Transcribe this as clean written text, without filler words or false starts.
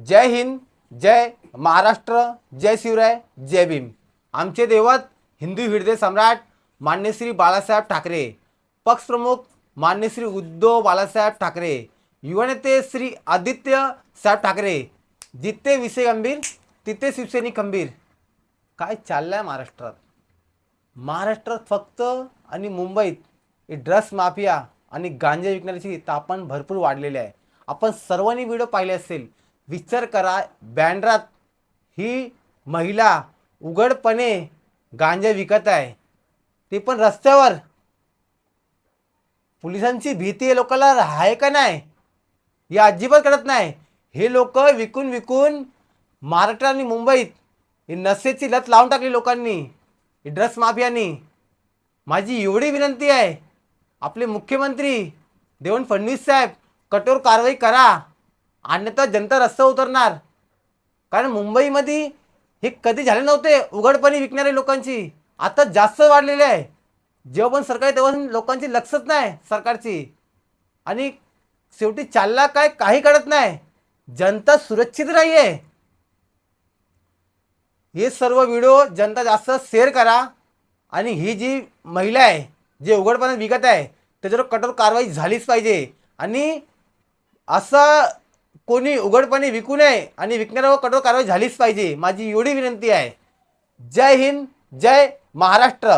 जय हिंद, जय महाराष्ट्र, जय शिवराय, जय भीम. आमचे दैवत हिंदू हृदय सम्राट मान्य श्री बाळासाहेब ठाकरे, पक्षप्रमुख मान्य श्री उद्धव बाळासाहेब ठाकरे, युवा नेते श्री आदित्य साहेब ठाकरे. जिथे विषय गंभीर तिथे शिवसैनिक खंबीर. काय चाललंय महाराष्ट्रात? महाराष्ट्रात फक्त आणि मुंबईत ड्रग्स माफिया आणि गांजा विकणाऱ्याची तापमान भरपूर वाढलेले आहे. आपण सर्वांनी व्हिडिओ पाहिले असेल. विचार करा, बँड्रात ही महिला उघडपणे गांजा विकत आहे, ते पण रस्त्यावर. पोलिसांची भीती आहे लोकांना आहे का नाही हे अजिबात कळत नाही. हे लोक विकून विकून महाराष्ट्र आणि मुंबईत ही नशेची लत लावून टाकली लोकांनी, ड्रग्स माफियांनी. माझी एवढी विनंती आहे, आपले मुख्यमंत्री देवेंद्र फडणवीस साहेब कठोर कारवाई करा, अन्यथा जनता रस्त्यावर उतरणार. कारण मुंबईमध्ये हे कधी झाले नव्हते उघडपणे विकणारे लोकांची. आता जास्त वाढलेले आहे. जेव्हा पण सरकार तेव्हा लोकांची लक्षच नाही सरकारची. आणि शेवटी चालला काय काही कळत नाही. जनता सुरक्षित नाही आहे. हे सर्व व्हिडिओ जनता जास्त शेअर करा. आणि ही जी महिला आहे जे उघडपणे विकत आहे त्याच्यावर कठोर कारवाई झालीच पाहिजे. आणि असं कोणी उघडपणे विकू नये आणि विकणाऱ्यावर कठोर कारवाई झालीच पाहिजे. माझी एवढी विनंती आहे. जय हिंद, जय महाराष्ट्र.